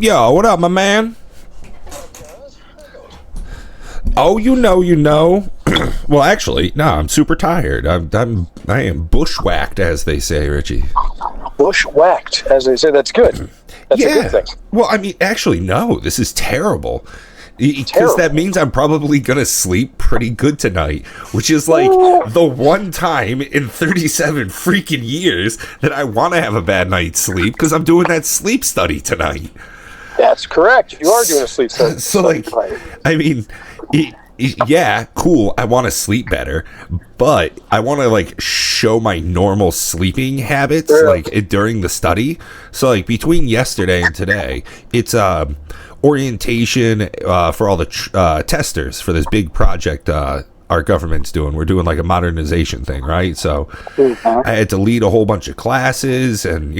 Yo, what up, my man? Oh, you know. Well, actually, no, I'm super tired. I am bushwhacked, as they say, Richie. Bushwhacked, as they say. That's good. That's a good thing. Well, I mean, actually, no, this is terrible. Because that means I'm probably going to sleep pretty good tonight, which is like the one time in 37 freaking years that I want to have a bad night's sleep, because I'm doing that sleep study tonight. That's correct. You are doing a sleep study. So, like, I mean, yeah, cool. I want to sleep better, but I want to, like, show my normal sleeping habits, like, during the study. So, like, between yesterday and today, it's, orientation for all the testers for this big project our government's doing. We're doing like a modernization thing, right? So I had to lead a whole bunch of classes and,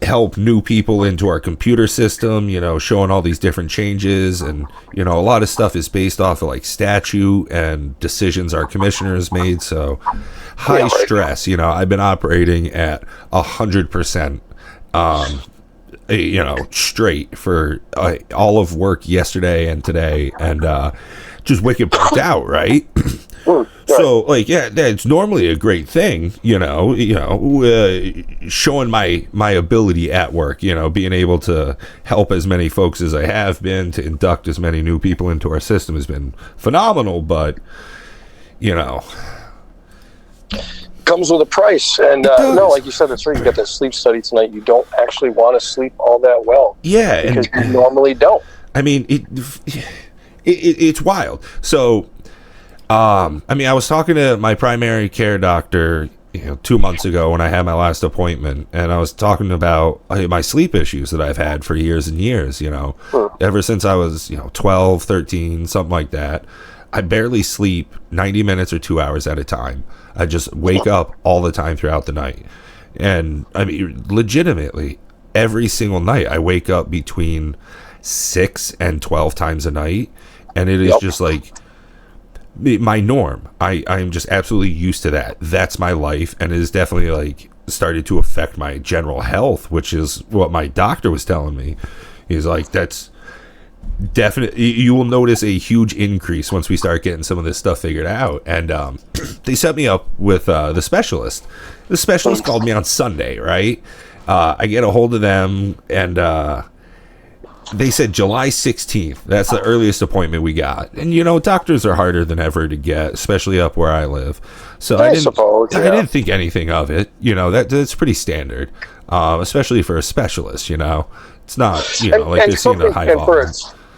help new people into our computer system, showing all these different changes. And, a lot of stuff is based off of like statute and decisions our commissioners made. So high stress, I've been operating at 100%. Straight for all of work yesterday and today, and just wicked burnt out, right? So, like, yeah, that's normally a great thing, showing my ability at work, being able to help as many folks as I have been, to induct as many new people into our system has been phenomenal, but, comes with a price, and no, like you said, that's right. You got that sleep study tonight. You don't actually want to sleep all that well, because you normally don't. I mean, it's wild. So, I was talking to my primary care doctor, 2 months ago when I had my last appointment, and I was talking about my sleep issues that I've had for years and years. Ever since I was 12, 13, something like that. I barely sleep 90 minutes or 2 hours at a time. I just wake up all the time throughout the night. And I mean, legitimately, every single night I wake up between 6 and 12 times a night. And it is just like my norm. I'm just absolutely used to that. That's my life. And it is definitely like started to affect my general health, which is what my doctor was telling me. He's like, that's definitely, you will notice a huge increase once we start getting some of this stuff figured out. And they set me up with the specialist. The specialist called me on Sunday, right? I get a hold of them, and they said July 16th. That's the earliest appointment we got. And doctors are harder than ever to get, especially up where I live. So I didn't think anything of it. That's pretty standard, especially for a specialist. It's not like they're seeing a high volume.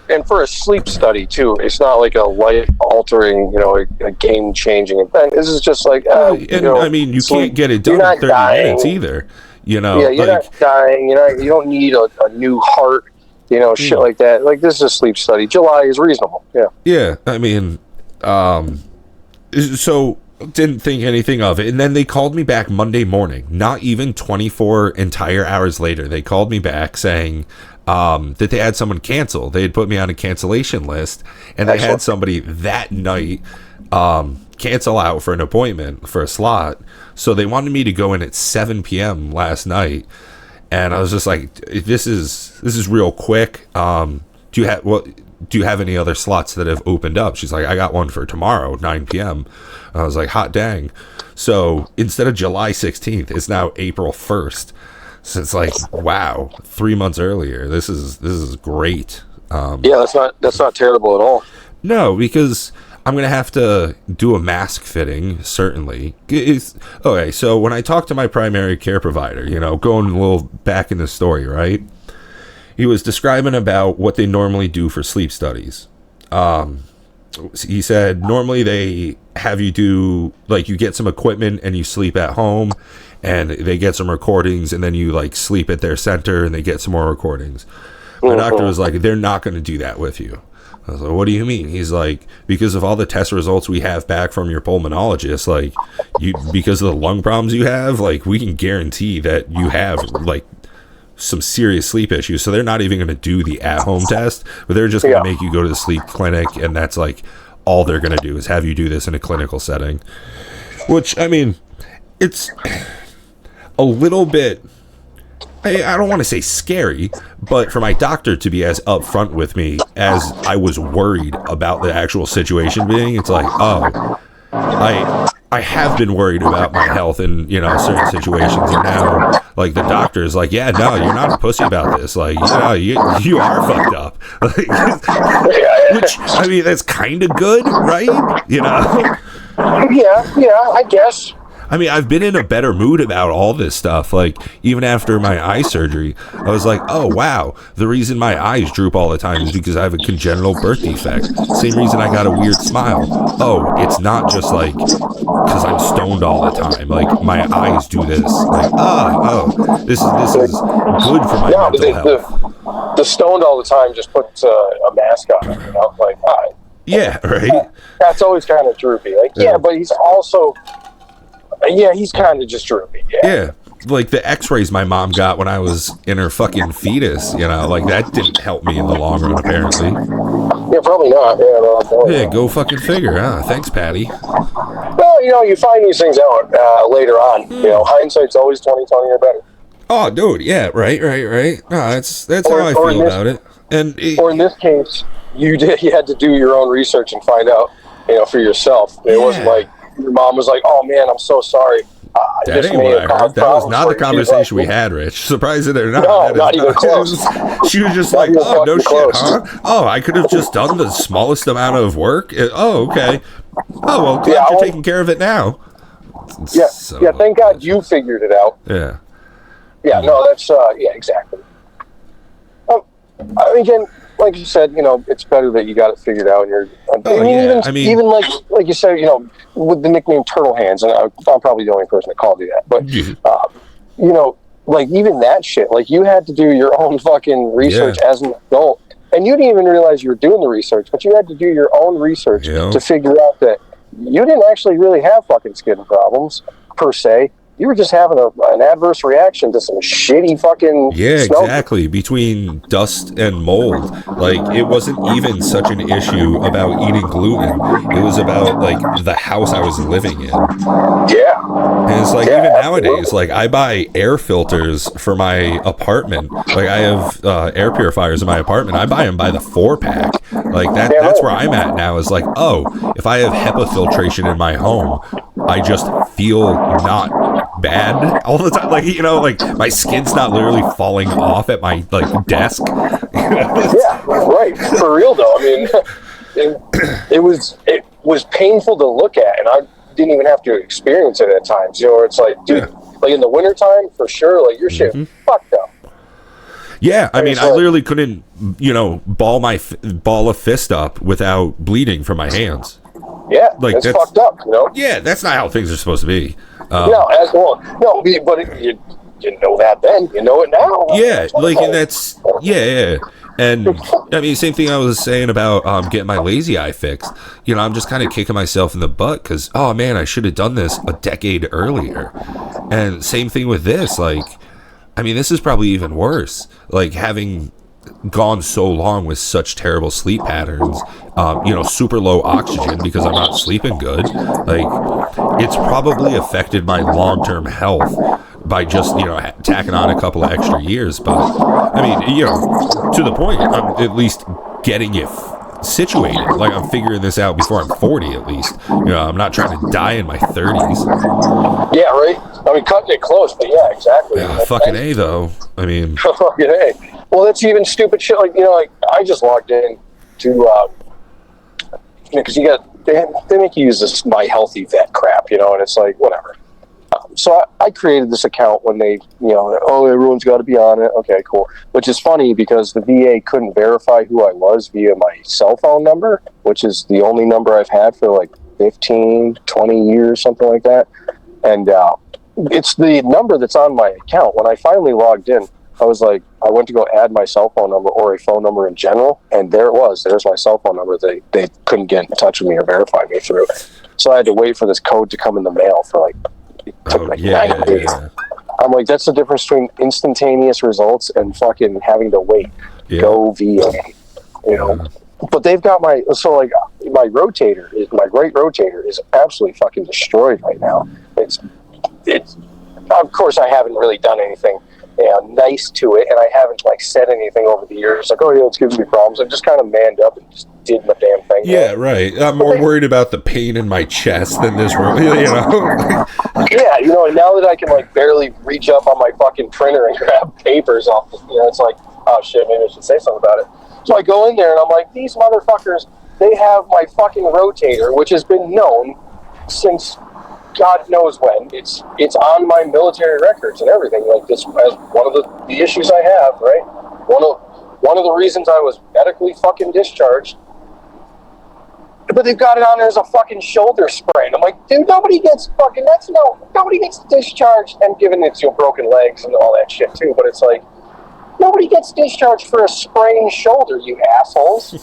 And for a sleep study too, it's not like a life-altering, a game-changing event. This is just like, you can't get it done in 30 minutes either. You're not dying. You don't need a new heart. Shit like that. Like, this is a sleep study. July is reasonable. Yeah. Yeah. I mean, so didn't think anything of it. And then they called me back Monday morning, not even 24 entire hours later. They called me back saying that they had someone cancel. They had put me on a cancellation list, and they had somebody that night cancel out for an appointment for a slot. So they wanted me to go in at 7 p.m. last night. And I was just like, this is real quick. Do you have any other slots that have opened up? She's like, I got one for tomorrow, 9 p.m. I was like, hot dang. So instead of July 16th, it's now April 1st. So it's like, wow, 3 months earlier. This is great. Yeah, that's not terrible at all. No, because I'm going to have to do a mask fitting, certainly. Okay, so when I talked to my primary care provider, going a little back in the story, right? He was describing about what they normally do for sleep studies. He said normally they have you do, like, you get some equipment and you sleep at home, and they get some recordings, and then you, like, sleep at their center and they get some more recordings. My doctor was like, they're not going to do that with you. I was like, what do you mean? He's like, because of all the test results we have back from your pulmonologist, like, because of the lung problems you have, like, we can guarantee that you have, like, some serious sleep issues. So they're not even going to do the at-home test, but they're just going to make you go to the sleep clinic, and that's, like, all they're going to do is have you do this in a clinical setting. Which, I mean, it's a little bit I don't want to say scary, but for my doctor to be as upfront with me as I was worried about the actual situation being, it's like, oh, I have been worried about my health in, you know, certain situations, and now, like, the doctor is like, yeah, no, you're not a pussy about this. Like, you are fucked up. Like, which, I mean, that's kind of good, right? You know? Yeah, I guess. I mean, I've been in a better mood about all this stuff. Like, even after my eye surgery, I was like, oh, wow, the reason my eyes droop all the time is because I have a congenital birth defect. Same reason I got a weird smile. Oh, it's not just like because I'm stoned all the time. Like, my eyes do this. Like, this is good for my mental health. The stoned all the time just puts a mask on it, you know? Like, yeah, right? That's always kind of droopy. Like, yeah, but he's also... Yeah, he's kind of just droopy. Yeah, like the x-rays my mom got when I was in her fucking fetus, you know, like that didn't help me in the long run, apparently. Yeah, probably not. Yeah, go fucking figure. Thanks, Patty. Well, you know, you find these things out later on. You know, hindsight's always 20/20 or better. Oh, dude, yeah, right. No, that's how I feel about it. Or in this case, you had to do your own research and find out, you know, for yourself. It wasn't like your mom was like, "Oh man, I'm so sorry." That ain't what I heard. That was not the conversation we had, Rich. Surprise it or not. No, not even close. She was just like, "Oh, no shit, huh? Oh, I could have just done the smallest amount of work. Oh, okay. Oh, well, glad you're taking care of it now." Yeah, thank God you figured it out. Yeah. Yeah, no, that's exactly. Again, like you said, you know, it's better that you got it figured out. And even like you said, you know, with the nickname Turtle Hands, and I'm probably the only person that called you that. But you know, like even that shit, like you had to do your own fucking research as an adult, and you didn't even realize you were doing the research, but you had to do your own research to figure out that you didn't actually really have fucking skin problems per se. You were just having an adverse reaction to some shitty fucking snow. Exactly. Between dust and mold, like it wasn't even such an issue about eating gluten. It was about like the house I was living in. Yeah. And it's like even nowadays, like I buy air filters for my apartment. Like I have air purifiers in my apartment. I buy them by the 4-pack. Like that's where I'm at now. Is like, oh, if I have HEPA filtration in my home, I just feel not bad all the time. Like, you know, like my skin's not literally falling off at my like desk. Yeah, right. For real though. I mean, it was painful to look at, and I didn't even have to experience it at times. You know, it's like, dude, like in the wintertime, for sure, like your shit fucked up. Yeah, I mean, I literally couldn't, you know, ball a fist up without bleeding from my hands. Yeah, like that's fucked up, you know? Yeah, that's not how things are supposed to be. But you know that then. You know it now. Yeah, like, and that's, yeah. And, I mean, same thing I was saying about getting my lazy eye fixed. You know, I'm just kind of kicking myself in the butt because, oh, man, I should have done this a decade earlier. And same thing with this, like, I mean, this is probably even worse. Like, having gone so long with such terrible sleep patterns, you know, super low oxygen because I'm not sleeping good. Like, it's probably affected my long-term health by just, you know, tacking on a couple of extra years. But, I mean, you know, to the point, I'm at least getting it situated. Like, I'm figuring this out before I'm 40 at least. You know, I'm not trying to die in my 30s. Yeah, right? I mean, cutting it close, but yeah, exactly. Yeah, fucking A, though. I mean... Fucking A. Well, that's even stupid shit. Like, you know, like, I just logged in to, you know, because they make you use this My Healthy Vet crap, you know, and it's like, whatever. So I created this account when they, you know, oh, everyone's got to be on it. Okay, cool. Which is funny because the VA couldn't verify who I was via my cell phone number, which is the only number I've had for like 15, 20 years, something like that. And it's the number that's on my account. When I finally logged in, I was like, I went to go add my cell phone number or a phone number in general, and there it was. There's my cell phone number. They couldn't get in touch with me or verify me through. So I had to wait for this code to come in the mail for like, it took 9 days. Yeah. I'm like, that's the difference between instantaneous results and fucking having to wait. Yeah. Go VA, you know. Yeah. But they've got my right rotator is absolutely fucking destroyed right now. It's of course I haven't really done anything nice to it, and I haven't like said anything over the years. Like, oh yeah, it's giving me problems. I've just kind of manned up and just did my damn thing. Yeah, right. I'm more worried about the pain in my chest than this room, you know? Yeah, you know, and now that I can like barely reach up on my fucking printer and grab papers off, you know, it's like, oh shit, maybe I should say something about it. So I go in there and I'm like, these motherfuckers, they have my fucking rotator, which has been known since God knows when. It's on my military records and everything. Like, this as one of the issues I have, right? One of the reasons I was medically fucking discharged. But they've got it on there as a fucking shoulder sprain. I'm like, dude, nobody gets discharged, and given it's your broken legs and all that shit too. But it's like, nobody gets discharged for a sprained shoulder, you assholes.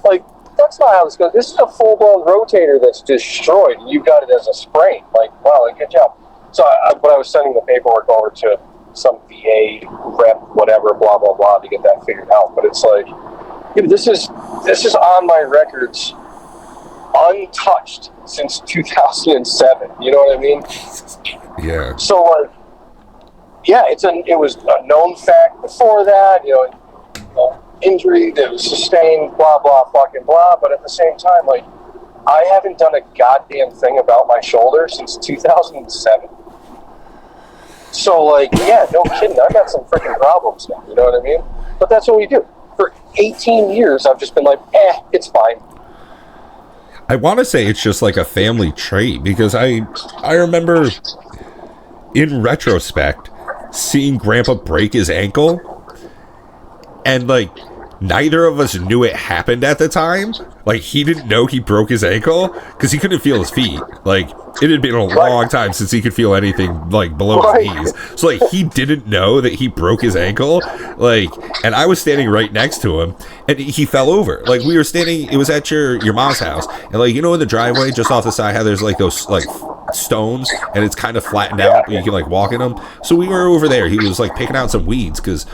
Like, that's not how this goes. This is a full-blown rotator that's destroyed, and you've got it as a sprain. Like, wow, good job. So, but I was sending the paperwork over to some VA rep, whatever, blah blah blah, to get that figured out. But it's like, yeah, this is on my records, untouched since 2007. You know what I mean? Yeah. So, like, yeah, it was a known fact before that. You know, injury that was sustained, blah blah fucking blah. But at the same time, like, I haven't done a goddamn thing about my shoulder since 2007. So, like, yeah, no kidding. I got some freaking problems now. You know what I mean? But that's what we do. For 18 years, I've just been like, it's fine. I want to say it's just like a family trait, because I remember in retrospect seeing Grandpa break his ankle, and like neither of us knew it happened at the time. Like, he didn't know he broke his ankle because he couldn't feel his feet. Like, it had been a long time since he could feel anything like below his knees. So like, he didn't know that he broke his ankle. Like, and I was standing right next to him, and he fell over. Like, we were standing, it was at your mom's house, and like, you know, in the driveway just off the side how there's like those like stones, and it's kind of flattened out, but you can like walk in them. So we were over there. He was like picking out some weeds, because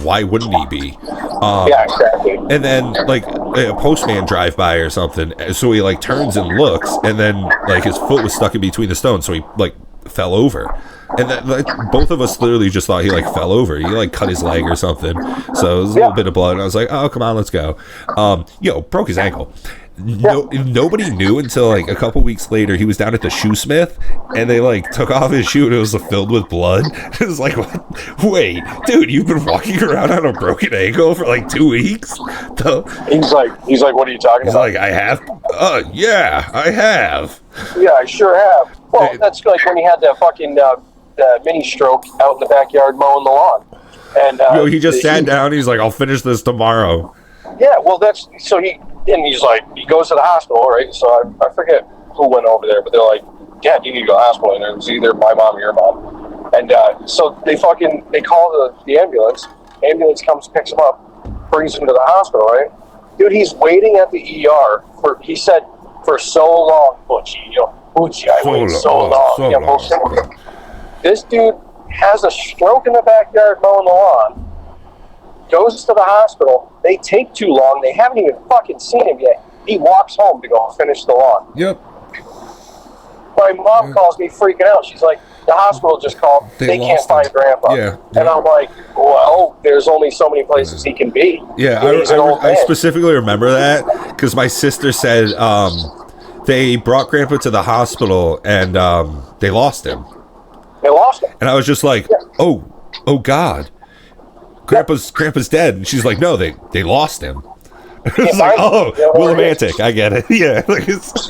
why wouldn't he be? Yeah, exactly. And then like a postman drive by or something, so he like turns and looks, and then like his foot was stuck in between the stones, so he like fell over. And that, like, both of us literally just thought he like fell over. He like cut his leg or something. So it was a little bit of blood, and I was like, oh, come on, let's go. Broke his ankle. Nobody knew until like a couple weeks later. He was down at the shoesmith, and they like took off his shoe, and it was filled with blood. It was like, what? Wait, dude, you've been walking around on a broken ankle for like 2 weeks? He's like, what are you talking about? He's like, I have. Yeah, I have. Yeah, I sure have. Well, that's like when he had that fucking mini stroke out in the backyard mowing the lawn, and he just sat down. He's like, I'll finish this tomorrow. Yeah, well, he's like, he goes to the hospital, right? So I forget who went over there, but they're like, yeah, you need to go to the hospital. And it was either my mom or your mom. And so they call the ambulance. Ambulance comes, picks him up, brings him to the hospital, right? Dude, he's waiting at the ER he said, for so long, Butchie. You know, Butchie, I waited so long. This dude has a stroke in the backyard mowing the lawn. Goes to the hospital. They take too long. They haven't even fucking seen him yet. He walks home to go finish the lawn. Yep. My mom calls me freaking out. She's like, the hospital just called. They can't find Grandpa. Yeah. And I'm like, well, there's only so many places he can be. Yeah, I specifically remember that because my sister said they brought Grandpa to the hospital, and they lost him. They lost him. And I was just like, oh God. Grandpa's dead. And she's like, no, they lost him. It's like, Willimantic. I get it. Yeah. Willimantic.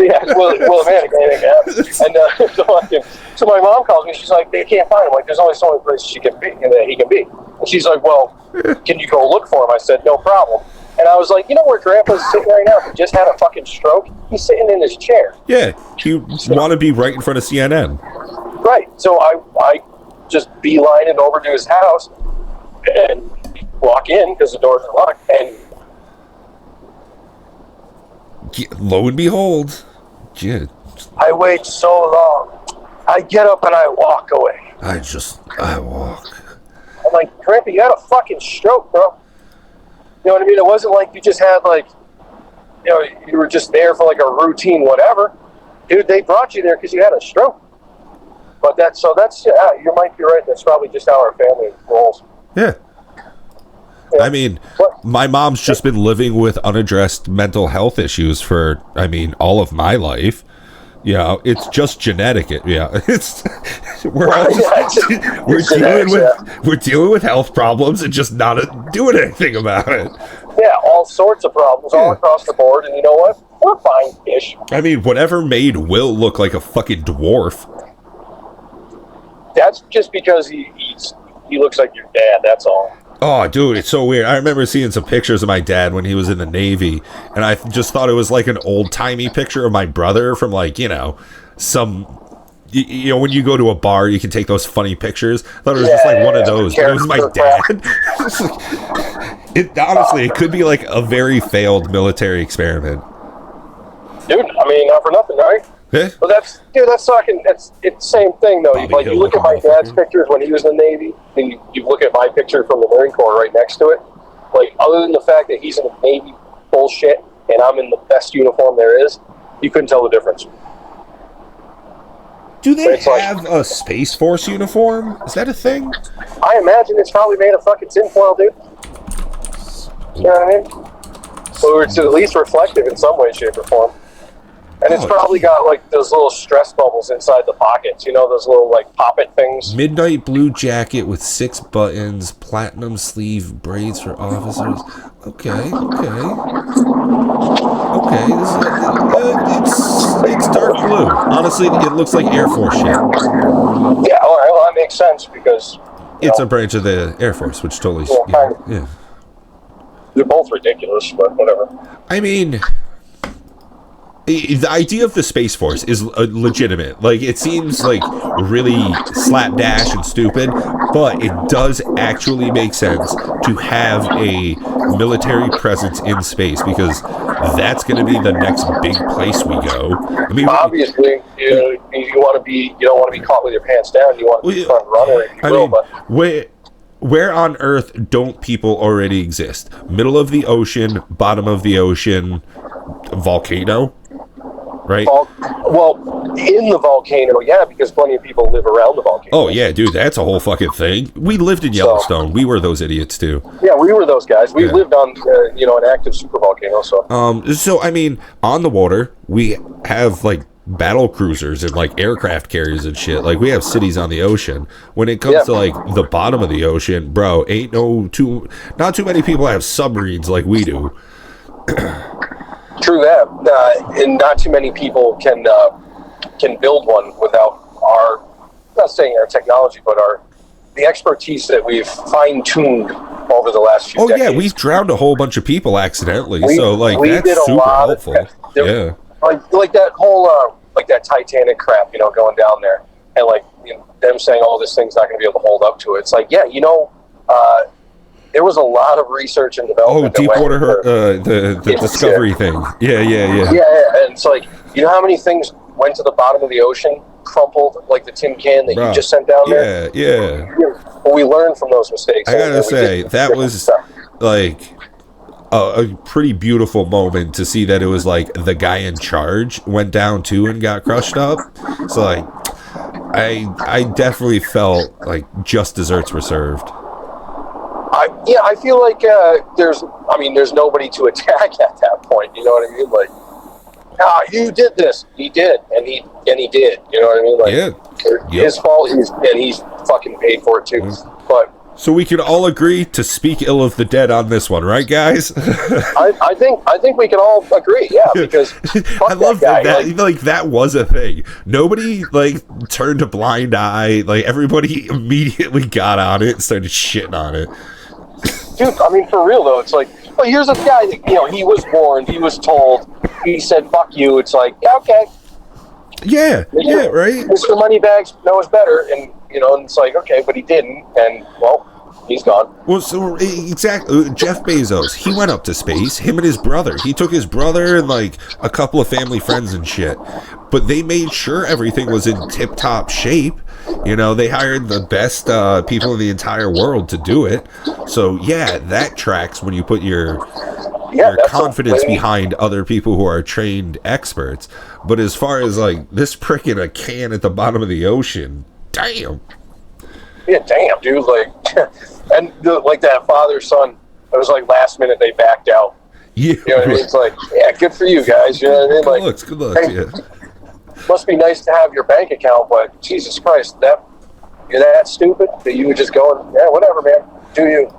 And so my mom calls me. She's like, they can't find him. Like, there's only so many places he can be. And she's like, well, can you go look for him? I said, no problem. And I was like, you know where Grandpa's sitting right now? He just had a fucking stroke. He's sitting in his chair. Yeah. You want to be right in front of CNN. Right. So I just beeline it over to his house and walk in because the doors are locked, and lo and behold, I wait so long. I get up and I walk away. I walk. I'm like, Grandpa, you had a fucking stroke, bro. You know what I mean? It wasn't like you just had you were just there for like a routine whatever. Dude, they brought you there because you had a stroke. But that's you might be right. That's probably just how our family rolls. Yeah. I mean, my mom's just been living with unaddressed mental health issues for, all of my life. It's just genetic. It's we're dealing with health problems and just not doing anything about it. Yeah, all sorts of problems all across the board, and you know what? We're fine-ish. Whatever made Will look like a fucking dwarf. That's just because he looks like your dad. That's all. Oh, dude, it's so weird. I remember seeing some pictures of my dad when he was in the Navy, and I just thought it was like an old-timey picture of my brother from, some... when you go to a bar, you can take those funny pictures. I thought it was just like one of those, but it was my dad. Honestly, it could be like a very failed military experiment. Dude, not for nothing, right? Yeah. But it's the same thing, though. Bobby Like, you Hill look at my dad's pictures when he was in the Navy, and you look at my picture from the Marine Corps right next to it. Like, other than the fact that he's in the Navy bullshit, and I'm in the best uniform there is, you couldn't tell the difference. Do they have a Space Force uniform? Is that a thing? I imagine it's probably made of fucking tinfoil, dude. You know what I mean? So it's at least reflective in some way, shape, or form. And it's probably got, like, those little stress bubbles inside the pockets. You know, those little, like, pop-it things? Midnight blue jacket with 6 buttons, platinum sleeve braids for officers. Okay. It's dark blue. Honestly, it looks like Air Force shit. Yeah, all right. Well, that makes sense because... It's a branch of the Air Force, which totally... Yeah. They're both ridiculous, but whatever. The idea of the Space Force is legitimate. Like, it seems like really slapdash and stupid, but it does actually make sense to have a military presence in space because that's going to be the next big place we go. Obviously, you want to be. You don't want to be caught with your pants down. You want to be front runner, if you will. But where on Earth don't people already exist? Middle of the ocean, bottom of the ocean, volcano. Right? Well, in the volcano, yeah, because plenty of people live around the volcano. Oh, yeah, dude, that's a whole fucking thing. We lived in Yellowstone. We were those idiots, too. Yeah, we were those guys. We lived on, an active supervolcano, so... on the water, we have, like, battle cruisers and, like, aircraft carriers and shit. Like, we have cities on the ocean. When it comes to, like, the bottom of the ocean, bro, not too many people have submarines like we do. True that, and not too many people can build one without our, not saying our technology, but the expertise that we've fine-tuned over the last few decades. Oh, yeah, we've drowned a whole bunch of people accidentally, that's super helpful. Yeah. Like that whole, that Titanic crap, going down there, and, them saying, this thing's not going to be able to hold up to it. It's like, there was a lot of research and development. Oh, Deepwater, the Discovery thing. Yeah. Yeah, and it's like, you know how many things went to the bottom of the ocean, crumpled like the tin can that you just sent down there? Yeah. Well, we learned from those mistakes. I gotta say, that was, like, a pretty beautiful moment to see that it was, like, the guy in charge went down, too, and got crushed up. So, like, I definitely felt like just desserts were served. I feel like there's nobody to attack at that point. You know what I mean? Like, you did this. He did, and he did. You know what I mean? Like, his fault. He's fucking paid for it too. But so we can all agree to speak ill of the dead on this one, right, guys? I think we can all agree. Yeah, because I love that that was a thing. Nobody turned a blind eye. Like, everybody immediately got on it and started shitting on it. Dude, for real though, it's like, well, here's a guy that, he was warned, he was told, he said, fuck you. It's like, yeah, okay. Yeah, right? Mr. Moneybags knows better, and, and it's like, okay, but he didn't, and, well, he's gone. Well, so, exactly, Jeff Bezos, he went up to space, him and his brother. He took his brother and, a couple of family friends and shit. But they made sure everything was in tip-top shape. They hired the best people in the entire world to do it. So, yeah, that tracks when you put your confidence behind other people who are trained experts. But as far as, this prick in a can at the bottom of the ocean, damn. Yeah, damn, dude. Like, and like that father-son, it was like last minute they backed out. Yeah. You know what I mean? It's like, yeah, good for you guys. You know what I mean? Good Like, looks, good looks, hey, yeah. must be nice to have your bank account, but Jesus Christ, you're that stupid that you would just go and, yeah, whatever, man. Do you?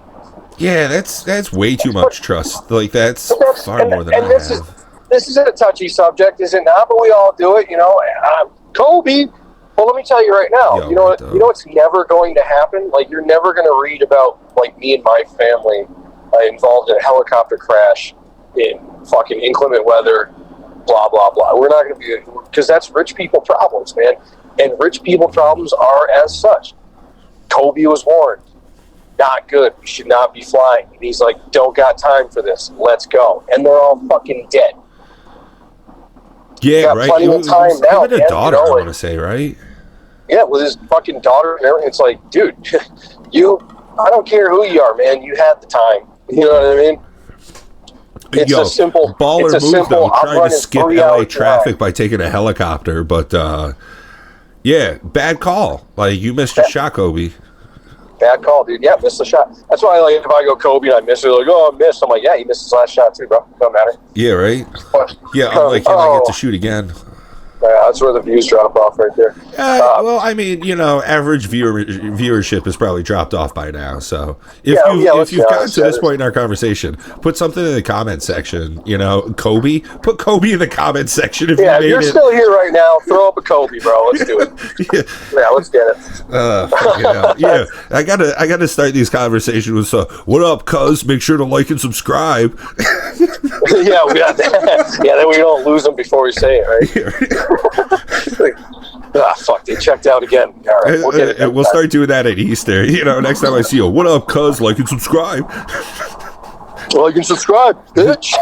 Yeah, that's way too much trust. Like, that's far more than I this have. This is a touchy subject, is it not? But we all do it, you know. Kobe. Well, let me tell you right now. Yo, you know what? right, You know what's never going to happen. Like, you're never going to read about like me and my family involved in a helicopter crash in fucking inclement weather. Blah blah blah. We're not going to be, because that's rich people problems, man. And rich people problems are as such. Kobe was warned. Not good. We should not be flying. And he's like, don't got time for this. Let's go. And they're all fucking dead. Yeah, right. Plenty of time now, Even a man, daughter, you know, I like, want to say, right? Yeah, with his fucking daughter and everything. It's like, dude, I don't care who you are, man. You had the time. You know what I mean? It's a simple baller it's a move, simple, though, I'm trying to running skip 3 LA hour traffic drive. by taking a helicopter, but yeah, bad call. Like, you missed your shot, Kobe. Bad call, dude. Yeah, missed the shot. That's why, like, if I go Kobe and I miss it, like, oh, I missed. I'm like, yeah, he missed his last shot too, bro. Don't matter. Yeah, right? But, Yeah, I'm like, I get to shoot again. Yeah, that's where the views drop off right there. Well, I mean, you know, average viewership has probably dropped off by now. So if you've gotten to this point in our conversation, put something in the comment section. You know, Kobe, put Kobe in the comment section if Yeah, you if you're made it. still here right now, throw up a Kobe, bro. Let's do it. Yeah, let's get it. Yeah, I gotta start these conversations with what up, cuz? Make sure to like and subscribe. Yeah, we got that. Yeah, then we don't lose them before we say it, right? Fuck, they checked out again. All right, we'll get it. We'll start doing that at Easter. You know, next time I see you, what up, cuz? Like and subscribe. Well, you can subscribe, bitch.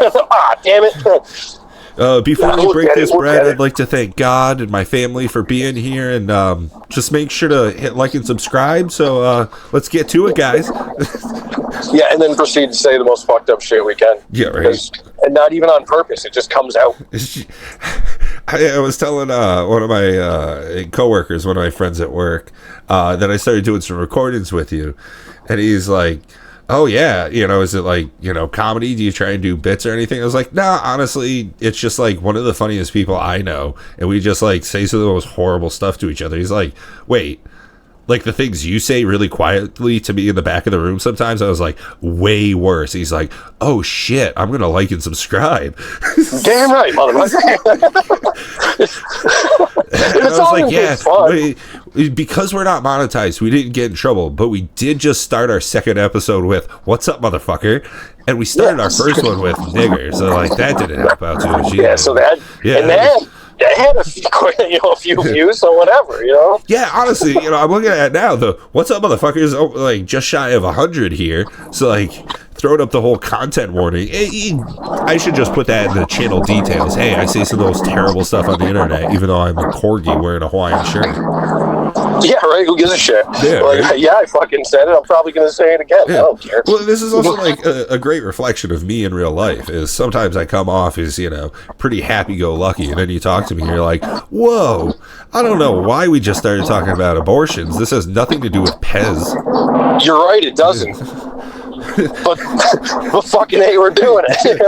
Damn it. Before we break this bread, get it. I'd like to thank God and my family for being here, and just make sure to hit like and subscribe. So let's get to it, guys. Yeah, and then proceed to say the most fucked up shit we can. Yeah, right. And not even on purpose. It just comes out. I was telling one of my coworkers, one of my friends at work, that I started doing some recordings with you, and he's like, oh yeah, you know, is it like, you know, comedy? Do you try and do bits or anything? I was like, nah, honestly, it's just like one of the funniest people I know, and we just like say some of the most horrible stuff to each other. He's like, wait, like the things you say really quietly to me in the back of the room sometimes, I was like, way worse. He's like, oh shit, I'm gonna like and subscribe. Damn right, motherfucker. And I was like, yeah, because we're not monetized, we didn't get in trouble, but we did just start our second episode with "What's up, motherfucker," and we started our first one with "nigger," so like that didn't help out too much. Yeah, so that and that had a few views, so whatever, you know. Yeah, honestly, you know, I'm looking at it now. The "What's up, motherfucker" is like just shy of 100 here, so like throwing up the whole content warning. I should just put that in the channel details. Hey, I say some of those terrible stuff on the internet, even though I'm a corgi wearing a Hawaiian shirt. Yeah, right. Who gives a shit? Yeah, like, right? Yeah, I fucking said it. I'm probably going to say it again. Yeah. I don't care. Well, this is also like a great reflection of me in real life. Is sometimes I come off as, you know, pretty happy-go-lucky, and then you talk to me and you're like, whoa, I don't know why we just started talking about abortions. This has nothing to do with Pez. You're right, it doesn't. but fucking hey, we're doing it.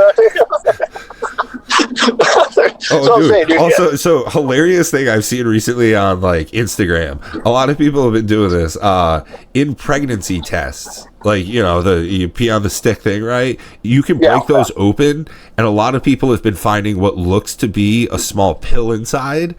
Oh, dude. Also, so hilarious thing I've seen recently on like Instagram. A lot of people have been doing this in pregnancy tests. Like, you know, you pee on the stick thing, right? You can break those open, and a lot of people have been finding what looks to be a small pill inside.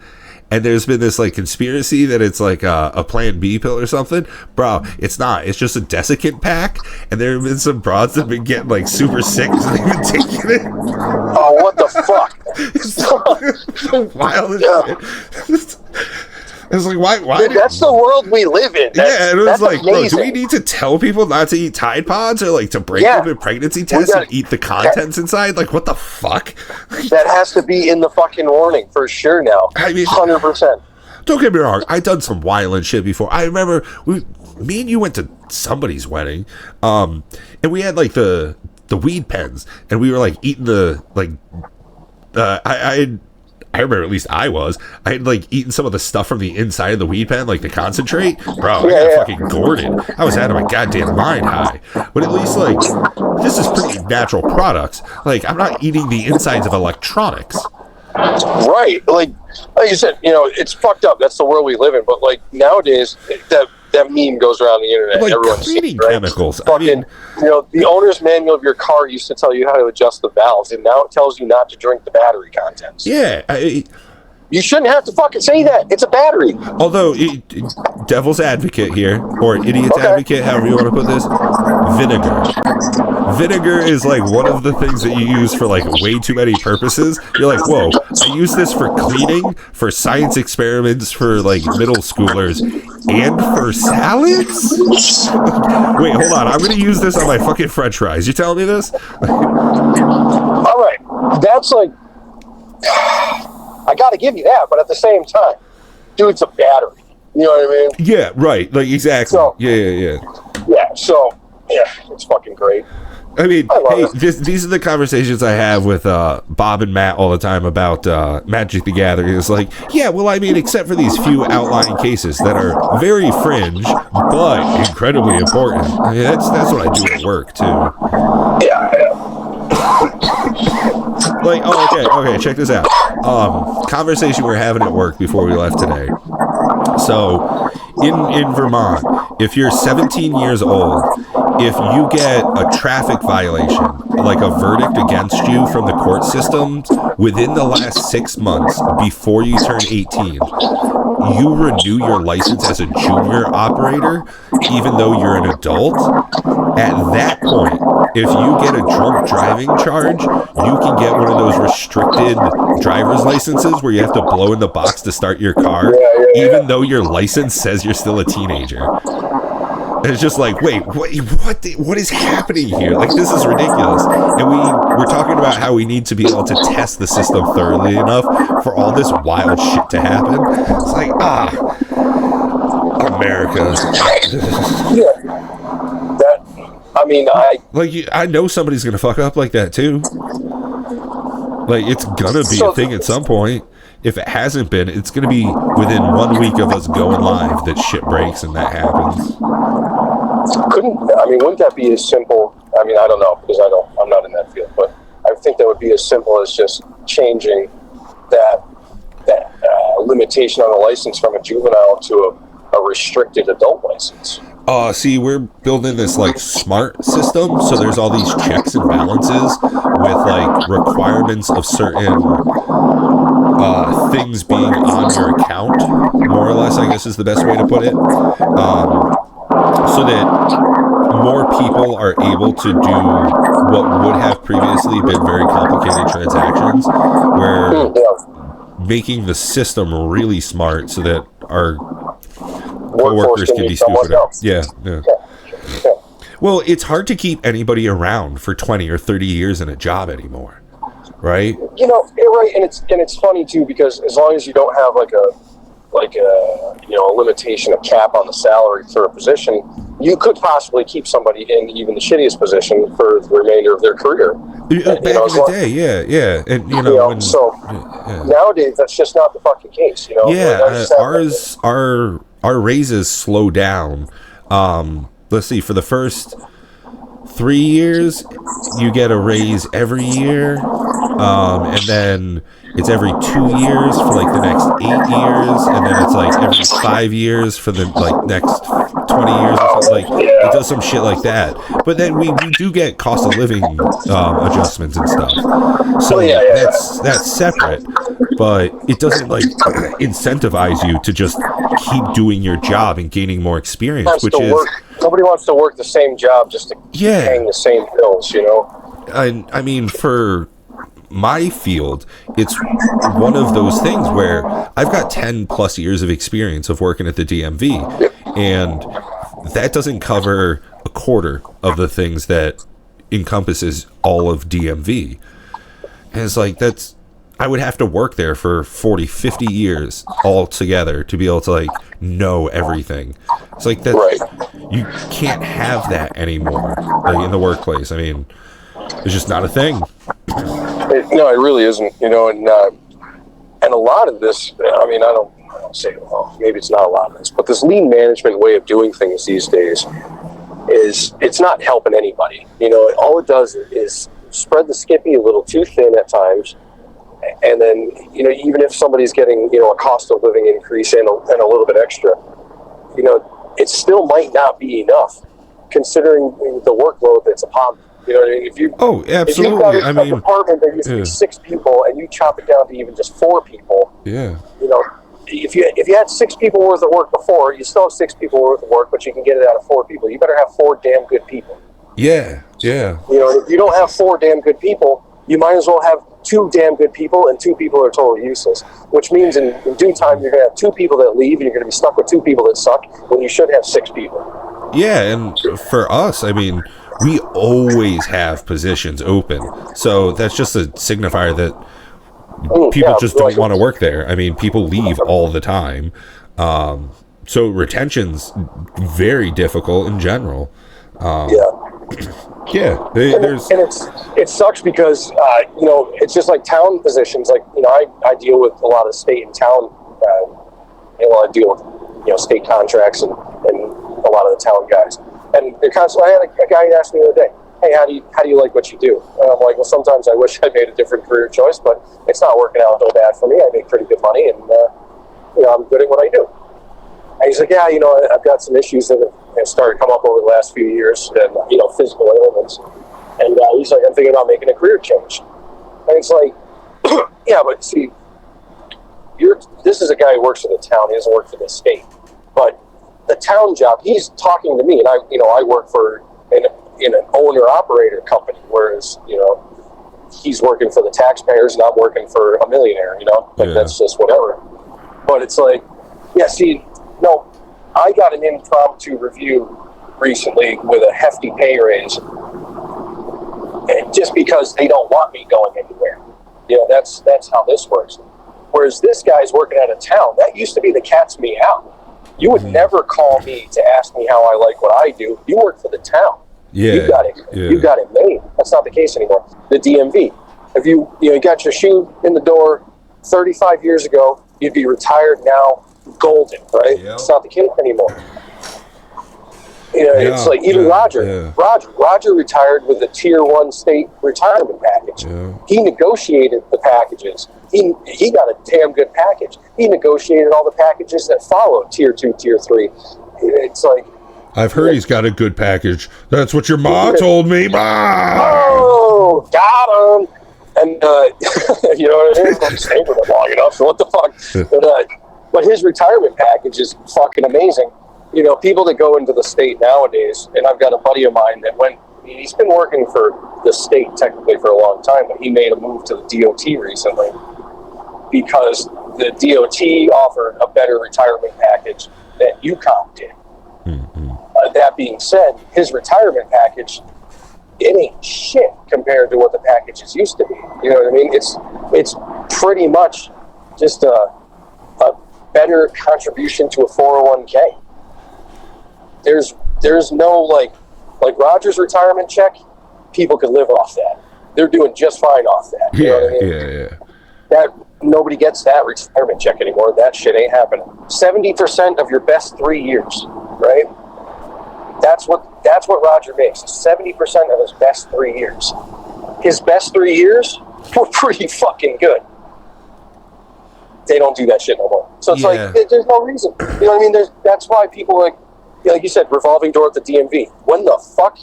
And there's been this like conspiracy that it's like a Plan B pill or something. Bro, it's not. It's just a desiccant pack. And there have been some broads that have been getting like super sick because they've been taking it. Oh, what the fuck? It's so wild as shit. It's like, why? Dude, that's the world we live in. And it was like, amazing. bro, do we need to tell people not to eat Tide Pods or like to break open pregnancy tests and eat the contents inside? Like, what the fuck? That has to be in the fucking warning for sure now. I mean, 100%. Don't get me wrong. I've done some violent shit before. I remember me and you went to somebody's wedding, and we had like the weed pens, and we were like eating the like. I remember, at least I had like eaten some of the stuff from the inside of the weed pen, like the concentrate. Bro, I got fucking gourded. I was out of my goddamn mind high. But at least, like, this is pretty natural products. Like, I'm not eating the insides of electronics. Right. Like you said, it's fucked up. That's the world we live in. But, like, nowadays, that meme goes around the internet. Like everyone's cleaning right? chemicals. Fucking, the owner's manual of your car used to tell you how to adjust the valves, and now it tells you not to drink the battery contents. Yeah. You shouldn't have to fucking say that. It's a battery. Although, devil's advocate here, or idiot's advocate, however you want to put this, vinegar. Vinegar is like one of the things that you use for like way too many purposes. You're like, whoa, I use this for cleaning, for science experiments for like middle schoolers, and for salads? Wait, hold on. I'm going to use this on my fucking french fries. You telling me this? All right. That's like... I got to give you that, but at the same time, dude, it's a battery. You know what I mean? Yeah, right. Like, exactly. So, yeah. Yeah, so, it's fucking great. I mean, hey, these are the conversations I have with Bob and Matt all the time about Magic the Gathering. It's like, yeah, well, I mean, except for these few outlying cases that are very fringe, but incredibly important. I mean, that's what I do at work, too. Yeah. Like, okay, check this out. Conversation we were having at work before we left today. So, in Vermont, if you're 17 years old, if you get a traffic violation, like a verdict against you from the court systems within the last 6 months before you turn 18, you renew your license as a junior operator, even though you're an adult. At that point, if you get a drunk driving charge, you can get one of those restricted driver's licenses where you have to blow in the box to start your car, even though your license says you're still a teenager. And it's just like, wait, what is happening here? Like, this is ridiculous. And we're talking about how we need to be able to test the system thoroughly enough for all this wild shit to happen. It's like, America. I know somebody's gonna fuck up like that too. Like, it's gonna be a thing at some point. If it hasn't been, it's gonna be within 1 week of us going live that shit breaks and that happens. Wouldn't that be as simple? I mean, I don't know, because I'm not in that field, but I think that would be as simple as just changing that limitation on a license from a juvenile to a restricted adult license. See, we're building this like smart system, so there's all these checks and balances with like requirements of certain things being on your account, more or less, I guess is the best way to put it, so that more people are able to do what would have previously been very complicated transactions, where making the system really smart so that our coworkers can be stupid. Yeah. Well, it's hard to keep anybody around for 20 or 30 years in a job anymore, right? You're right, and it's funny too, because as long as you don't have like a limitation of cap on the salary for a position, you could possibly keep somebody in even the shittiest position for the remainder of their career. Back in the day, yeah, and nowadays that's just not the fucking case. Our raises slow down. Let's see, for the first 3 years, you get a raise every year, and then it's every 2 years for like the next 8 years, and then it's like every 5 years for the like next 20 years or something. Like, it does some shit like that. But then we do get cost of living adjustments and stuff. So that's separate, but it doesn't like incentivize you to just keep doing your job and gaining more experience, which is nobody wants to work the same job just to keep paying the same bills, I mean, for my field, it's one of those things where I've got 10 plus years of experience of working at the DMV, and that doesn't cover a quarter of the things that encompasses all of DMV. And it's like, I would have to work there for 40, 50 years all together to be able to like know everything. It's like that. Right. You can't have that anymore, like in the workplace. I mean, it's just not a thing. No, it really isn't. And And a lot of this, I mean, I don't say, well, maybe it's not a lot of this, but this lean management way of doing things these days it's not helping anybody. You know, all it does is spread the Skippy a little too thin at times. And then, you know, even if somebody's getting, you know, a cost of living increase and a little bit extra, you know, it still might not be enough considering the workload that's upon them. You know what I mean? If you, absolutely. If you've got a department that used to be 6 people and you chop it down to even just 4 people, yeah, you know, if you had 6 people worth of work before, you still have 6 people worth of work, but you can get it out of 4 people. You better have 4 damn good people. Yeah. You know, if you don't have 4 damn good people, you might as well have 2 damn good people, and 2 people are totally useless. Which means in due time, you're going to have 2 people that leave, and you're going to be stuck with 2 people that suck when you should have 6 people. Yeah, and for us, I mean, we always have positions open. So that's just a signifier that people just don't want to work there. I mean, people leave all the time. So retention's very difficult in general. Yeah, it sucks because you know, it's just like town positions. Like, you know, I deal with a lot of state and town. I deal with, you know, state contracts and a lot of the town guys. And they're constantly. I had a guy ask me the other day, "Hey, how do you like what you do?" And I'm like, "Well, sometimes I wish I made a different career choice, but it's not working out so bad for me. I make pretty good money, and you know, I'm good at what I do." And he's like, "Yeah, you know, I've got some issues that have started to come up over the last few years, and, you know, physical ailments." And he's like, "I'm thinking about making a career change." And it's like, yeah, but see, this is a guy who works for the town. He doesn't work for the state. But the town job, he's talking to me, and I work for in an owner-operator company, whereas, you know, he's working for the taxpayers, and I'm working for a millionaire, you know? Like, that's just whatever. But it's like, yeah, see, no, I got an impromptu review recently with a hefty pay raise, and just because they don't want me going anywhere. You know, that's how this works. Whereas this guy's working out of town. That used to be the cat's meow. You would never call me to ask me how I like what I do. You work for the town. Yeah, you got it. Yeah. You got it made. That's not the case anymore. The DMV. If you got your shoe in the door 35 years ago, you'd be retired now, golden, right? Yep. It's not the case anymore. You know, it's like even Roger. Yeah. Roger retired with a tier 1 state retirement package. Yeah. He negotiated the packages. He got a damn good package. He negotiated all the packages that followed tier 2, tier 3. It's like, I've heard he's got a good package. That's what your ma told me. Oh, got him. And you know what I mean? I'm staying with him long enough. So what the fuck? But his retirement package is fucking amazing. You know, people that go into the state nowadays, and I've got a buddy of mine that he's been working for the state technically for a long time, but he made a move to the DOT recently because the DOT offered a better retirement package than UCOM did. Mm-hmm. That being said, his retirement package, it ain't shit compared to what the packages used to be. You know what I mean? It's pretty much just a better contribution to a 401k. There's no like Roger's retirement check, people could live off that. They're doing just fine off that. You know what I mean? Yeah. That nobody gets that retirement check anymore. That shit ain't happening. 70% of your best 3 years, right? That's what Roger makes. 70% of his best 3 years. His best 3 years were pretty fucking good. They don't do that shit no more. So it's like there's no reason. You know what I mean? That's why people like you said, revolving door at the DMV. When the fuck?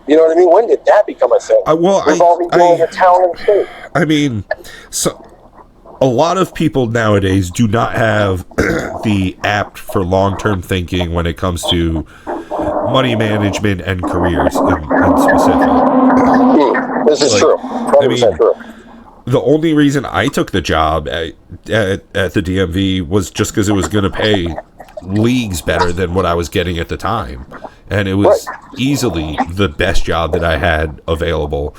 You know what I mean? When did that become a thing? Revolving door in the town and state. I mean, so a lot of people nowadays do not have the apt for long-term thinking when it comes to money management and careers in specific. This is true. 100% true. The only reason I took the job at the DMV was just because it was going to pay leagues better than what I was getting at the time, and it was easily the best job that I had available.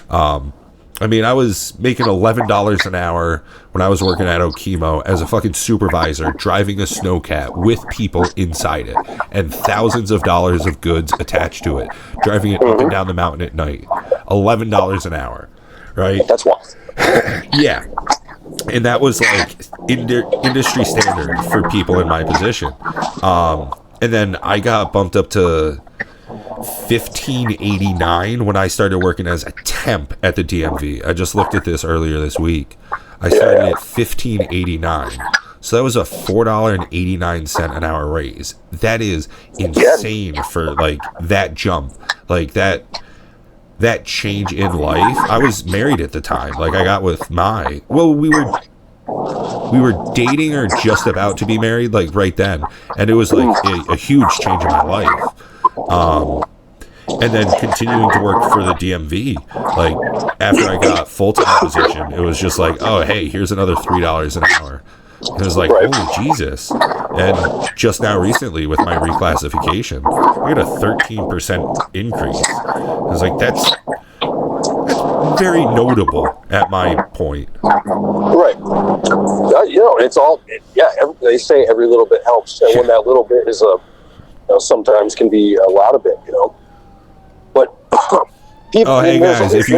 I mean, I was making $11 an hour when I was working at Okemo as a fucking supervisor, driving a snowcat with people inside it, and thousands of dollars of goods attached to it, driving it up and down the mountain at night. $11 an hour, right? That's wild. Yeah. and that was like industry standard for people in my position. And then I got bumped up to $15.89 when I started working as a temp at the DMV. I just looked at this earlier this week. I started at $15.89. So that was a $4.89 an hour raise. That is insane for like that jump, like that change in life. I was married at the time. Like I got with we were dating or just about to be married, like right then, and it was like a huge change in my life. And then continuing to work for the DMV, like after I got full-time position, it was just like, oh hey, here's another $3 an hour. It was like, holy Jesus. And just now recently with my reclassification, I got a 13% increase. I was like, that's very notable at my point. Right. It's all, they say every little bit helps. And when that little bit is sometimes can be a lot of it, But people, hey guys, if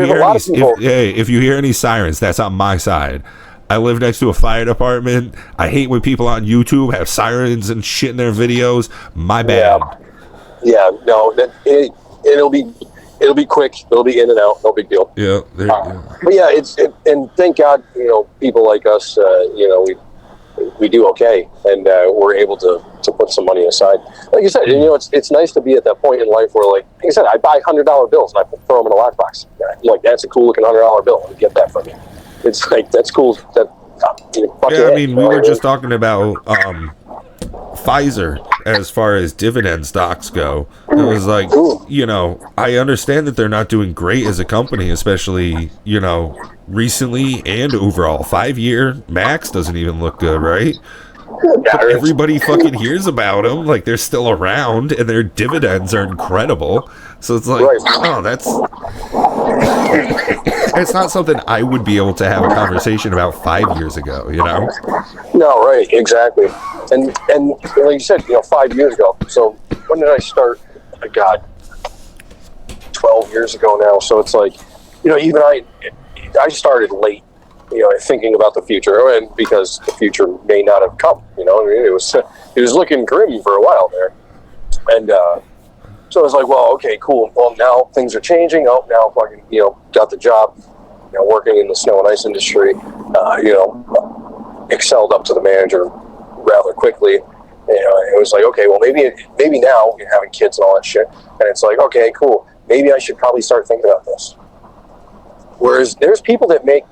you hear any sirens, that's on my side. I live next to a fire department. I hate when people on YouTube have sirens and shit in their videos. My bad. Yeah, no, it'll be quick. It'll be in and out. No big deal. Yeah. But yeah, and thank God, people like us, we do okay, and we're able to put some money aside. Like you said, it's nice to be at that point in life where, like I said, I buy $100 bills and I throw them in a lockbox. Like that's a cool looking $100 bill. I get that from you. It's like that's cool. We were just talking about Pfizer as far as dividend stocks go. It was like, I understand that they're not doing great as a company, especially, recently and overall. 5-year max doesn't even look good, right? But everybody fucking hears about them. Like, they're still around, and their dividends are incredible. So it's like, it's not something I would be able to have a conversation about 5 years ago, No, right, exactly. And like you said, 5 years ago. So when did I start? God, 12 years ago now. So it's like, even I started late, thinking about the future, and because the future may not have come, it was looking grim for a while there. And so I was like, well, okay, cool. Well, now things are changing. Oh, now fucking, got the job, working in the snow and ice industry, excelled up to the manager rather quickly. It was like, okay, well, maybe now you're having kids and all that shit. And it's like, okay, cool. Maybe I should probably start thinking about this. Whereas there's people that make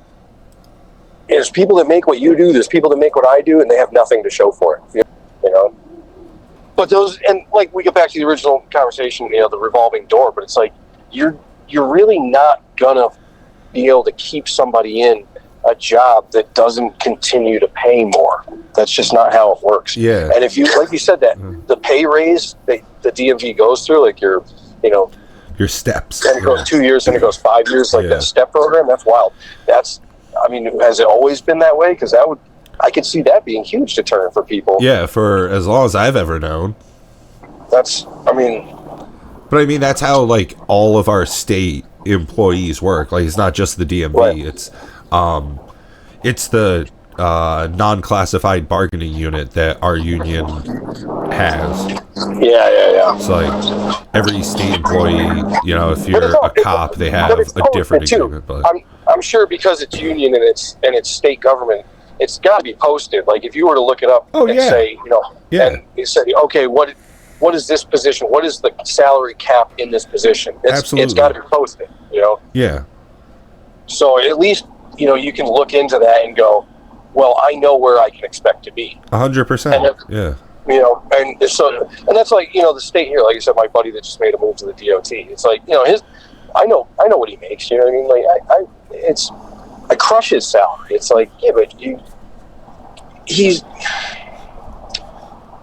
what you do. There's people that make what I do, and they have nothing to show for it. But those, and like we get back to the original conversation, the revolving door. But it's like you're really not gonna be able to keep somebody in a job that doesn't continue to pay more. That's just not how it works. Yeah. And if you, like you said, that the pay raise that the DMV goes through, like your steps, and it goes 2 years and it goes 5 years, like that step program. That's wild. Has it always been that way? Because I could see that being huge deterrent for people. Yeah, for as long as I've ever known. But that's how like all of our state employees work. Like it's not just the DMV. Right. It's the non-classified bargaining unit that our union has. Yeah. It's like every state employee, if you're a cop, they have a different agreement. But I'm sure because it's union and it's state government, it's got to be posted. Like if you were to look it up say, and you said, okay, what is this position? What is the salary cap in this position? Absolutely. It's got to be posted, Yeah. So at least, you can look into that and go, well, I know where I can expect to be. 100%. Yeah. And so, and that's like, the state here, like I said, my buddy that just made a move to the DOT. It's like, I know what he makes, you know what I mean? Like, I crush his salary. It's like, yeah, but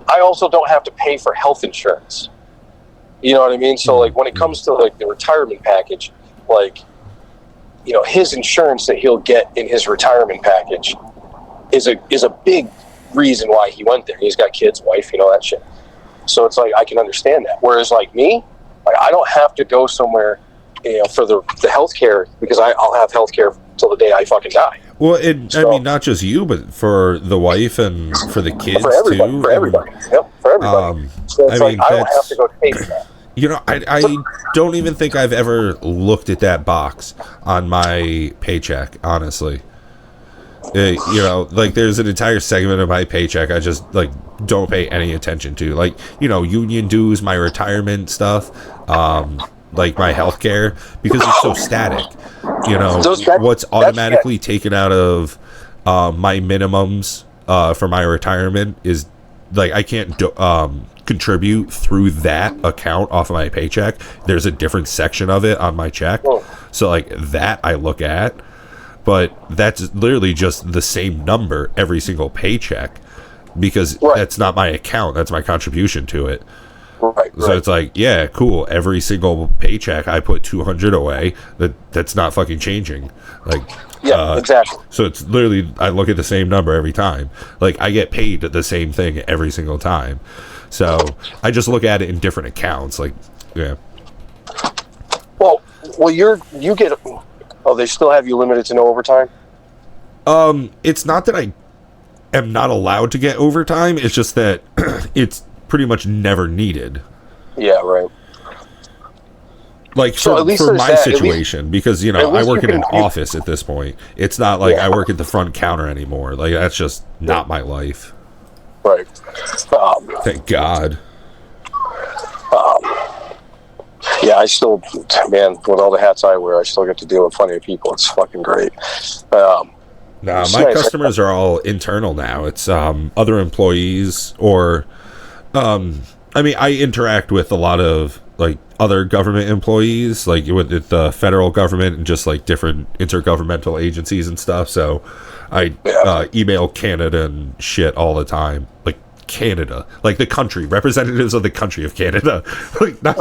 I also don't have to pay for health insurance. You know what I mean? So like when it comes to like the retirement package, like, his insurance that he'll get in his retirement package is a big reason why he went there. He's got kids, wife, that shit. So it's like I can understand that. Whereas like me, like I don't have to go somewhere, for the health care because I'll have health care till the day I fucking die. Well, I mean, not just you, but for the wife and for the kids for everybody, too. for everybody. Yep, for everybody. So it's I mean, I don't have to go chase that. You know, I don't even think I've ever looked at that box on my paycheck, honestly. You know, like, there's an entire segment of my paycheck I just, like, don't pay any attention to. Like, you know, union dues, my retirement stuff, like my health care, because it's so static. You know, what's automatically taken out of my minimums for my retirement is, like, I can't contribute through that account off of my paycheck. There's a different section of it on my check. So, like, that I look at. But that's literally just the same number every single paycheck, because that's not my account. That's my contribution to it. So it's like, yeah, cool. Every single paycheck I put $200 away. That's not fucking changing. Like, exactly. So it's literally, I look at the same number every time. Like, I get paid the same thing every single time. So I just look at it in different accounts. Like, yeah. Well, you get. Oh, they still have you limited to no overtime? It's not that I am not allowed to get overtime. It's just that it's pretty much never needed. Yeah, right. Like, for my situation, because, you know, I work in an office at this point. It's not like I work at the front counter anymore. Like, that's just not my life. Right. Thank God. Yeah, I still, man, with all the hats I wear, I still get to deal with plenty of people. It's fucking great. My customers are all internal now. It's other employees, or I mean, I interact with a lot of, like, other government employees, like with the federal government and just, like, different intergovernmental agencies and stuff. So I email Canada and shit all the time. Like, Canada, like the country, representatives of the country of Canada. Like, not,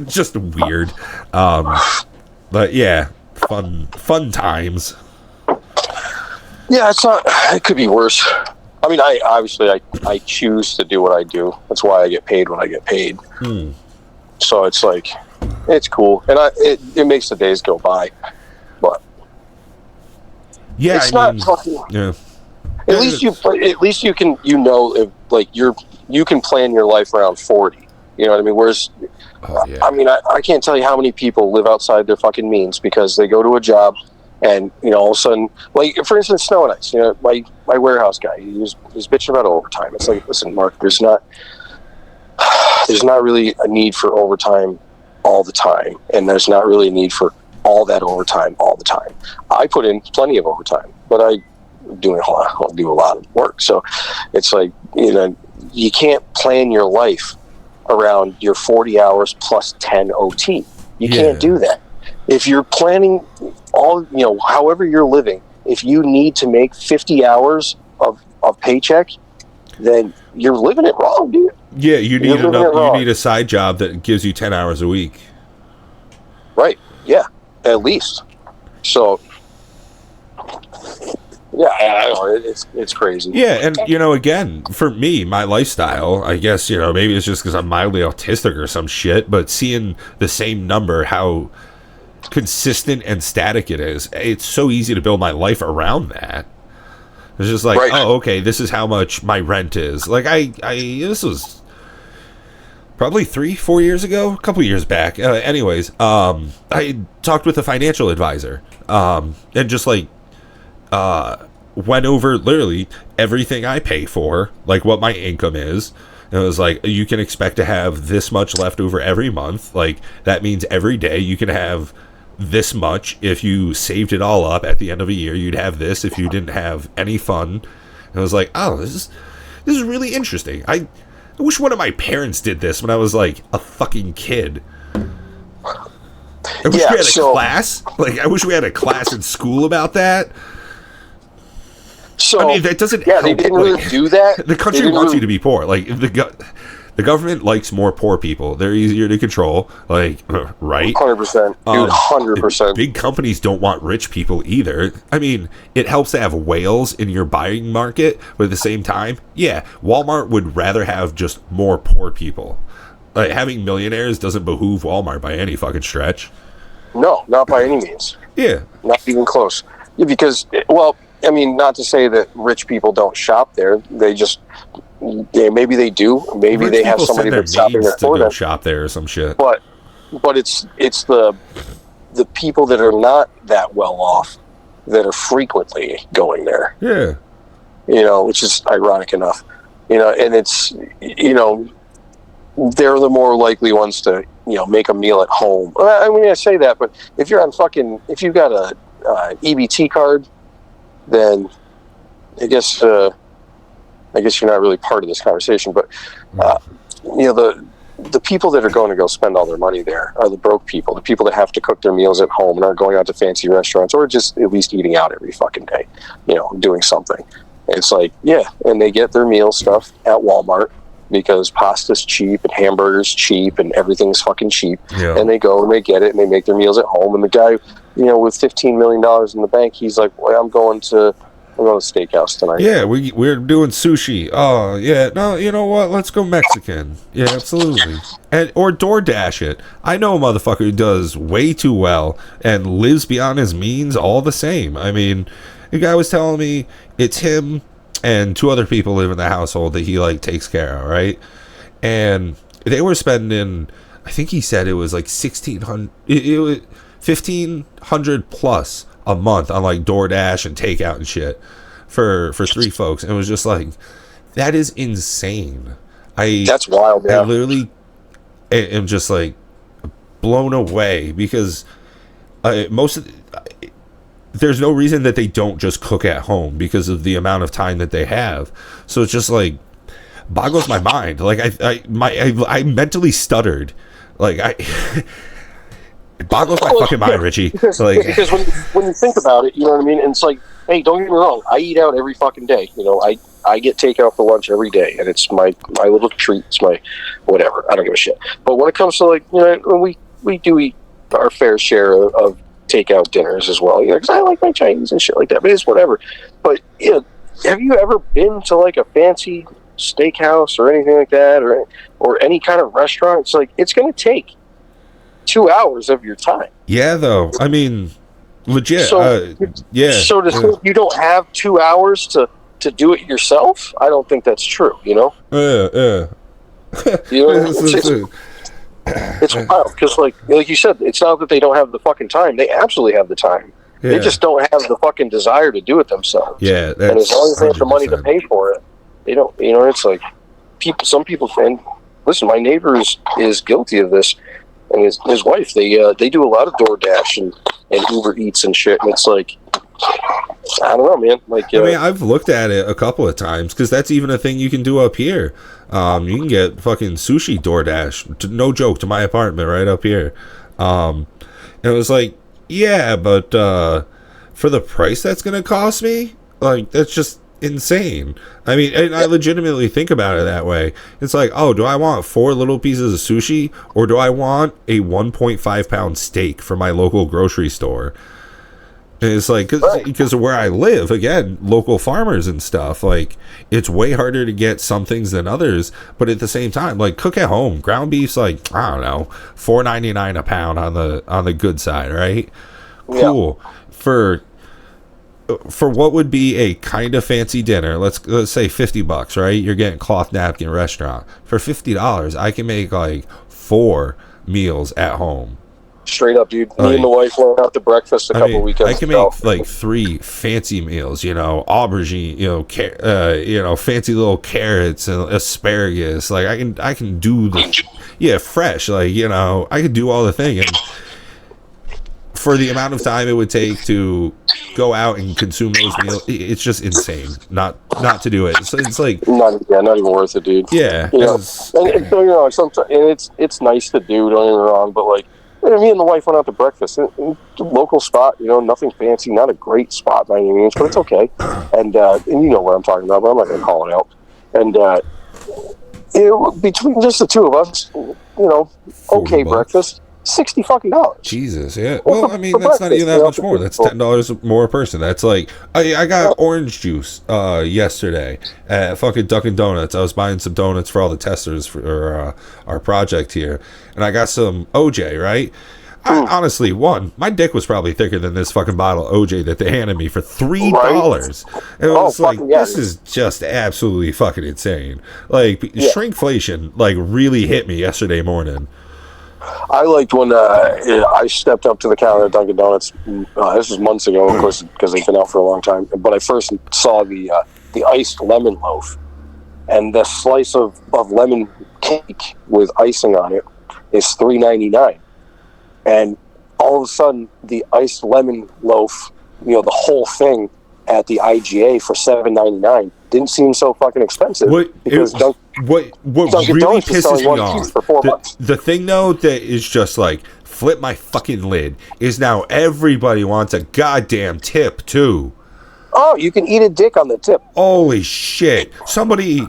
just weird. But yeah, fun times. Yeah, it's not. It could be worse. I mean, I choose to do what I do. That's why I get paid when I get paid. So it's like, it's cool, and it makes the days go by. But yeah, it's not fucking. Yeah. At least you can, you know, if, like, you can plan your life around 40. You know what I mean? Whereas, I mean, I can't tell you how many people live outside their fucking means because they go to a job and, you know, all of a sudden, like, for instance, snow and ice. You know, my warehouse guy, he's bitching about overtime. It's like, listen, Mark, there's not really a need for overtime all the time, and there's not really a need for all that overtime all the time. I put in plenty of overtime, but I do a lot of work. So it's like, you know, you can't plan your life around your 40 hours plus 10 OT. You can't do that. If you're planning all, you know, however you're living, if you need to make 50 hours of paycheck, then you're living it wrong, dude. Yeah, you need a side job that gives you 10 hours a week. Right. Yeah, at least. So yeah, I don't know. It's crazy. Yeah, and, you know, again, for me, my lifestyle, I guess, you know, maybe it's just because I'm mildly autistic or some shit, but seeing the same number, how consistent and static it is, it's so easy to build my life around that. It's just like, oh, okay, this is how much my rent is. Like, this was probably 3-4 years ago, a couple years back. Anyways, I talked with a financial advisor, and just, like, went over literally everything I pay for, like what my income is. And it was like, you can expect to have this much left over every month. Like, that means every day you can have this much. If you saved it all up at the end of a year, you'd have this if you didn't have any fun. And I was like, oh, this is really interesting. I wish one of my parents did this when I was, like, a fucking kid. I wish we had a class. Like, I wish we had a class in school about that. So, I mean, that doesn't help. They didn't really do that. The country wants you to be poor. Like, the government likes more poor people. They're easier to control. Like, right? 100%. Dude, 100%. Big companies don't want rich people either. I mean, it helps to have whales in your buying market, but at the same time, yeah, Walmart would rather have just more poor people. Like, having millionaires doesn't behoove Walmart by any fucking stretch. No, not by any means. Yeah. Not even close. Yeah, because, well, I mean, not to say that rich people don't shop there. Maybe they do. Maybe Rich they have people somebody send their that's shopping maids there to for go them. shop there or some shit. But it's the people that are not that well off that are frequently going there. Yeah. Which is ironic enough. And it's, they're the more likely ones to, make a meal at home. I mean, I say that, but if you're if you've got a EBT card, then I guess you're not really part of this conversation. But the people that are going to go spend all their money there are the broke people, the people that have to cook their meals at home and aren't going out to fancy restaurants, or just at least eating out every fucking day, doing something. It's like, yeah, and they get their meal stuff at Walmart because pasta's cheap and hamburgers cheap and everything's fucking cheap. Yeah. And they go and they get it and they make their meals at home. And the guy, with $15 million in the bank, he's like, well, I'm going to steakhouse tonight. Yeah, we're doing sushi. Oh, yeah. No, you know what? Let's go Mexican. Yeah, absolutely. Or DoorDash it. I know a motherfucker who does way too well and lives beyond his means all the same. I mean, the guy was telling me it's him and 2 other people live in the household that he takes care of, right? And they were spending, I think he said it was like $1,500 plus a month on DoorDash and takeout and shit for 3 folks. And it was just that is insane. That's wild. Yeah. I literally am just blown away because there's no reason that they don't just cook at home because of the amount of time that they have. So it's just boggles my mind. I mentally stuttered. It boggles my fucking mind, Richie. Because when you think about it, you know what I mean? And it's hey, don't get me wrong. I eat out every fucking day. I get takeout for lunch every day, and it's my little treat. It's my whatever. I don't give a shit. But when it comes to we do eat our fair share of takeout dinners as well, because I like my Chinese and shit like that, but it's whatever. But have you ever been to a fancy steakhouse or anything like that, or any kind of restaurant? It's it's going to take 2 hours of your time. Yeah, though. I mean, legit. So, yeah. So to think you don't have 2 hours to do it yourself, I don't think that's true. Yeah. It's wild because, like you said, it's not that they don't have the fucking time. They absolutely have the time. Yeah. They just don't have the fucking desire to do it themselves. Yeah, and as long as they have the money to pay for it, they don't. It's some people. And listen, my neighbor is guilty of this, and his wife. They do a lot of DoorDash and Uber Eats and shit. And it's I don't know, man. I mean, I've looked at it a couple of times because that's even a thing you can do up here. You can get fucking sushi DoorDash, no joke, to my apartment right up here. And it was yeah, but for the price that's gonna cost me, that's just insane. I mean, and I legitimately think about it that way. It's oh, do I want 4 little pieces of sushi, or do I want a 1.5 pound steak from my local grocery store? And it's because of where I live, again, local farmers and stuff, it's way harder to get some things than others, but at the same time, cook at home. Ground beef's I don't know, $4.99 a pound on the good side, right? Cool. Yeah. For what would be a kind of fancy dinner, let's say $50, right? You're getting cloth napkin restaurant. For $50, I can make 4 meals at home. Straight up, dude. Me and the wife went out to breakfast a couple weekends I can make 3 fancy meals, aubergine, fancy little carrots and asparagus. I can do fresh. I can do all the thing, and for the amount of time it would take to go out and consume those meals, it's just insane not to do it. So it's not even worth it, dude. Yeah, and so sometimes, and it's nice to do. Don't get me wrong, but me and the wife went out to breakfast. Local spot, nothing fancy, not a great spot by any means, but it's okay. And you know what I'm talking about, but I'm not going to call it out. And between just the two of us, okay breakfast, $60 fucking dollars. Jesus, yeah. Well, I mean, that's not even that much more. That's $10 more a person. That's I got orange juice yesterday at fucking Dunkin' Donuts. I was buying some donuts for all the testers for our project here, and I got some OJ, right? Honestly, my dick was probably thicker than this fucking bottle of OJ that they handed me for $3. Right? And it was like, fucking, yeah. this is just absolutely fucking insane. Like, shrinkflation, like, really hit me yesterday morning. I liked when I stepped up to the counter at Dunkin' Donuts. This was months ago, of course, because they've been out for a long time. But I first saw the iced lemon loaf, and the slice of lemon cake with icing on it is $3.99. And all of a sudden, the iced lemon loaf, the whole thing at the IGA for $7.99 didn't seem so fucking expensive. What Dunkin' really Donuts is pisses selling me one piece off, for $4. the thing though that is just like flip my fucking lid is now everybody wants a goddamn tip too. Oh, you can eat a dick on the tip. Holy shit! Somebody.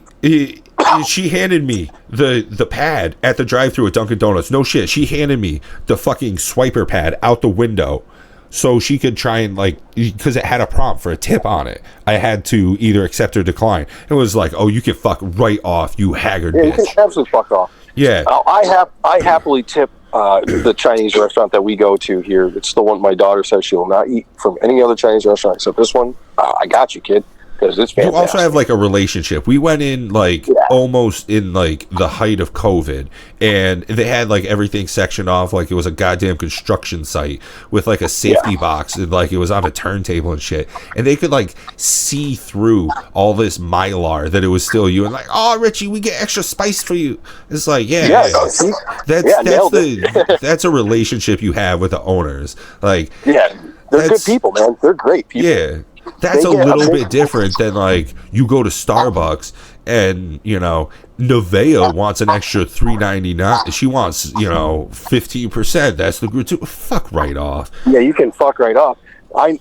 She handed me the pad at the drive-thru at Dunkin' Donuts. No shit. She handed me the fucking swiper pad out the window so she could try and, like, because it had a prompt for a tip on it. I had to either accept or decline. It was like, oh, you can fuck right off, you haggard bitch. You can absolutely fuck off. Yeah. I happily tip the Chinese restaurant that we go to here. It's the one my daughter says she will not eat from any other Chinese restaurant except this one. I got you, kid. Because it's fantastic. You also have like a relationship. We went in like almost in like the height of COVID, and they had like everything sectioned off like it was a goddamn construction site with like a safety box and like it was on a turntable and shit. And they could like see through all this Mylar that it was still you and like, oh Richie, we get extra spice for you. It's like that's a relationship you have with the owners. Like they're good people, man. They're great people. Yeah. That's a little bit different than like you go to Starbucks and Nevea wants an extra $3.99. She wants 15%. That's the group. Fuck right off. Yeah, you can fuck right off.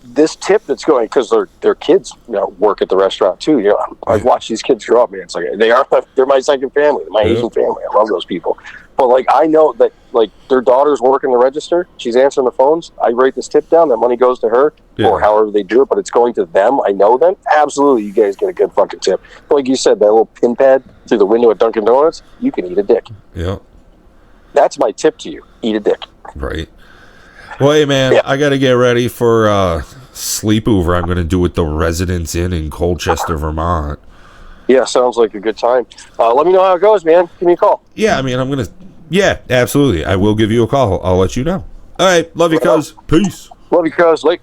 This tip that's going because their kids work at the restaurant too. I've watched these kids grow up, man. It's like they're my second family, my Asian family. I love those people. But like I know that like their daughter's working the register. She's answering the phones. I write this tip down. That money goes to her or however they do it. But it's going to them. I know them. Absolutely, you guys get a good fucking tip. But like you said, that little pin pad through the window at Dunkin' Donuts, you can eat a dick. Yeah. That's my tip to you. Eat a dick. Right. Well, hey, man, I got to get ready for sleepover I'm going to do with the Residence Inn in Colchester, Vermont. Yeah, sounds like a good time. Let me know how it goes, man. Give me a call. Yeah, I mean, I'm going to... Yeah, absolutely. I will give you a call. I'll let you know. All right. Love you, cuz. Peace. Love you, cuz. Like...